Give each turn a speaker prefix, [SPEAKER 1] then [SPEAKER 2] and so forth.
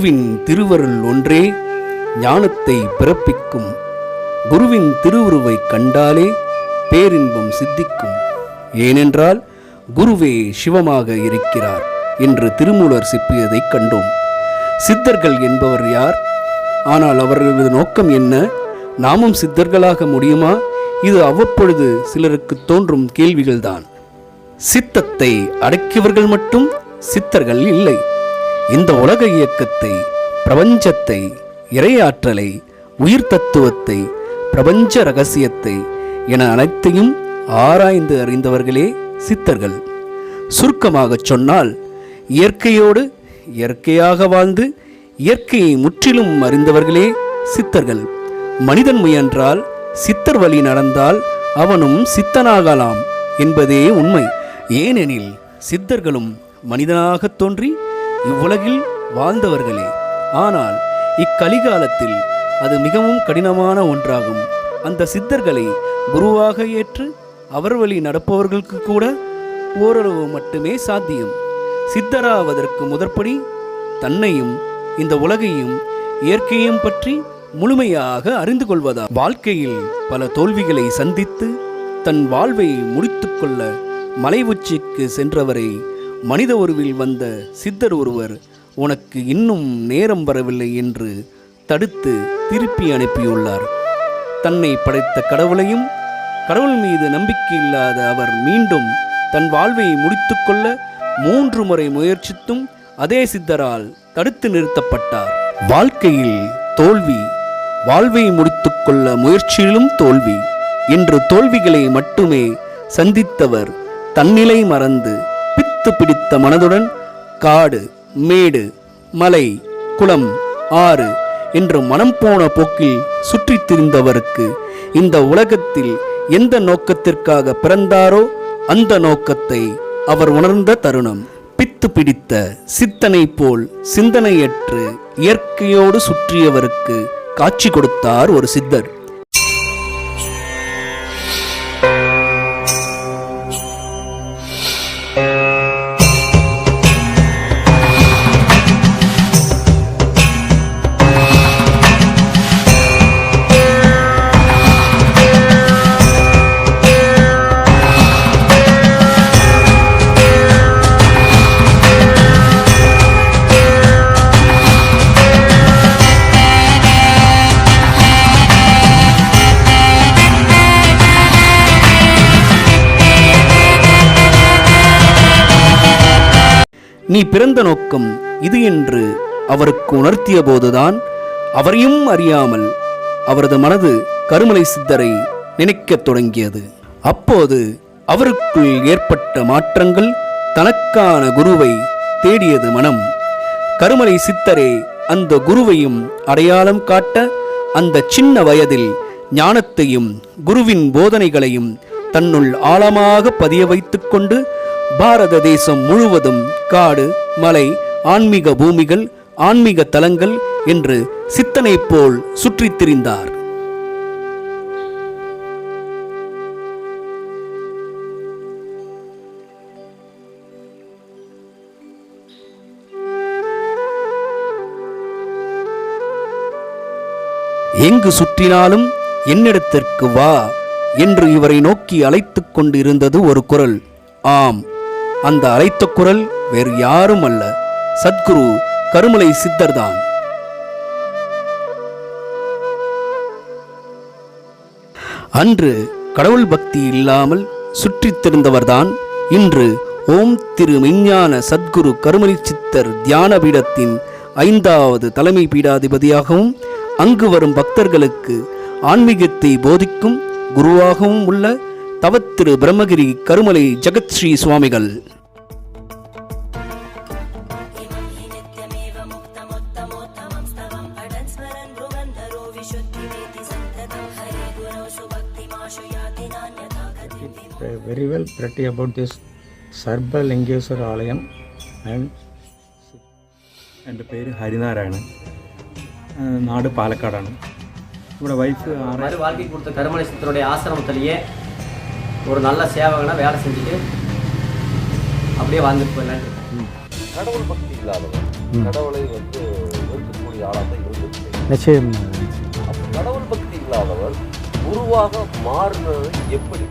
[SPEAKER 1] குருவின் திருவருள் ஒன்றே ஞானத்தை பிறப்பிக்கும். குருவின் திருவுருவை கண்டாலே பேரின்பம் சித்திக்கும். ஏனென்றால் குருவே சிவமாக இருக்கிறார் என்று திருமூலர் சிப்பியதைக் கண்டோம். சித்தர்கள் என்பவர் யார்? ஆனால் அவர்களது நோக்கம் என்ன? நாமும் சித்தர்களாக முடியுமா? இது அவ்வப்பொழுது சிலருக்கு தோன்றும் கேள்விகள்தான். சித்தத்தை அடக்கியவர்கள் மட்டும் சித்தர்கள் இல்லை. இந்த உலக இயக்கத்தை, பிரபஞ்சத்தை, இறையாற்றலை, உயிர் தத்துவத்தை, பிரபஞ்ச ரகசியத்தை என அனைத்தையும் ஆராய்ந்து அறிந்தவர்களே சித்தர்கள். சுருக்கமாகச் சொன்னால், இயற்கையோடு இயற்கையாக வாழ்ந்து இயற்கையை முற்றிலும் அறிந்தவர்களே சித்தர்கள். மனிதன் முயன்றால், சித்தர் வழி நடந்தால் அவனும் சித்தனாகலாம் என்பதே உண்மை. ஏனெனில் சித்தர்களும் மனிதனாக தோன்றி இவ்வுலகில் வாழ்ந்தவர்களே. ஆனால் இக்கலிகாலத்தில் அது மிகவும் கடினமான ஒன்றாகும். அந்த சித்தர்களை குருவாக ஏற்று அவர் வழி நடப்பவர்களுக்கு கூட ஓரளவு மட்டுமே சாத்தியம். சித்தராவதற்கு முதற்படி தன்னையும் இந்த உலகையும் இயற்கையும் பற்றி முழுமையாக அறிந்து கொள்வதா. வாழ்க்கையில் பல தோல்விகளை சந்தித்து தன் வாழ்வை முடித்துக்கொள்ள மலை உச்சிக்கு சென்றவரை மனித உருவில் வந்த சித்தர் ஒருவர் உனக்கு இன்னும் நேரம் வரவில்லை என்று தடுத்து திருப்பி அனுப்பியுள்ளார். தன்னை படைத்த கடவுளையும் கடவுள் மீது நம்பிக்கை இல்லாத அவர் மீண்டும் தன் வாழ்வை முடித்துக்கொள்ள 3 முறை முயற்சித்தும் அதே சித்தரால் தடுத்து நிறுத்தப்பட்டார். வாழ்க்கையில் தோல்வி, வாழ்வை முடித்துக்கொள்ள முயற்சியிலும் தோல்வி என்று தோல்விகளை மட்டுமே சந்தித்தவர் தன்னிலை மறந்து பித்து பிடித்த மனதுடன் காடு, மேடு, மலை, குளம், ஆறு என்று மனம் போன போக்கில் சுற்றித் திரிந்தவருக்கு இந்த உலகத்தில் எந்த நோக்கத்திற்காக பிறந்தாரோ அந்த நோக்கத்தை அவர் உணர்ந்த தருணம். பித்து பிடித்த சித்தனை போல் சிந்தனையற்று இயற்கையோடு சுற்றியவருக்கு காட்சி கொடுத்தார் ஒரு சித்தர். நீ பிறந்த நோக்கம் இது என்று அவருக்கு உணர்த்திய போதுதான் அவரையும் அறியாமல் அவரது மனது கருமலை சித்தரை நினைக்கத் தொடங்கியது. அப்போது அவருக்குள் ஏற்பட்ட மாற்றங்கள் தனக்கான குருவை தேடியது மனம். கருமலை சித்தரே அந்த குருவையும் அடையாளம் காட்ட அந்த சின்ன வயதில் ஞானத்தையும் குருவின் போதனைகளையும் தன்னுள் ஆழமாக பதிய வைத்துக் கொண்டு பாரத தேசம் முழுவதும் காடு, மலை, ஆன்மீக பூமிகள், ஆன்மீக தலங்கள் என்று சித்தனை போல் சுற்றித் திரிந்தார். எங்கு சுற்றினாலும் என்னிடத்திற்கு வா என்று இவரை நோக்கி அழைத்துக் கொண்டிருந்தது ஒரு குரல். ஆம், அந்த அழைத்த குரல் வேறு யாரும் அல்ல, சத்குரு கருமலை சித்தர்தான். அன்று கடவுள் பக்தி இல்லாமல் சுற்றித் திரிந்தவர்தான் இன்று ஓம் திரு மெஞ்ஞான சத்குரு கருமலை சித்தர் தியான பீடத்தின் 5வது தலைமை பீடாதிபதியாகவும் அங்கு வரும் பக்தர்களுக்கு ஆன்மீகத்தை போதிக்கும் குருவாகவும் உள்ள தவத்திரு பிரம்மகிரி கருமலை ஜெகத்ஸ்ரீ சுவாமிகள்.
[SPEAKER 2] Very well pretty about this Sarbalingeshwara Alayam എൻ്റെ പേര് ഹരിനാരായണൻ, നാട് പാലക്കാടാണ്. ഇവിടെ വൈഫ്
[SPEAKER 3] வாழ்க்கை கொடுத்த கருமலை சித்தருடைய ஆசிரமத்திலேயே ஒரு நல்ல சேவகனை வேலை செஞ்சுட்டு அப்படியே வாழ்ந்துட்டு போயிடலான்னு.
[SPEAKER 4] கடவுள் பக்தி இல்லாதவன் கடவுளை ஆளாக இருந்திருக்கு.
[SPEAKER 2] நிச்சயம்.
[SPEAKER 4] அப்ப கடவுள் பக்தி இல்லாதவர் குருவாக மாறுனது எப்படி?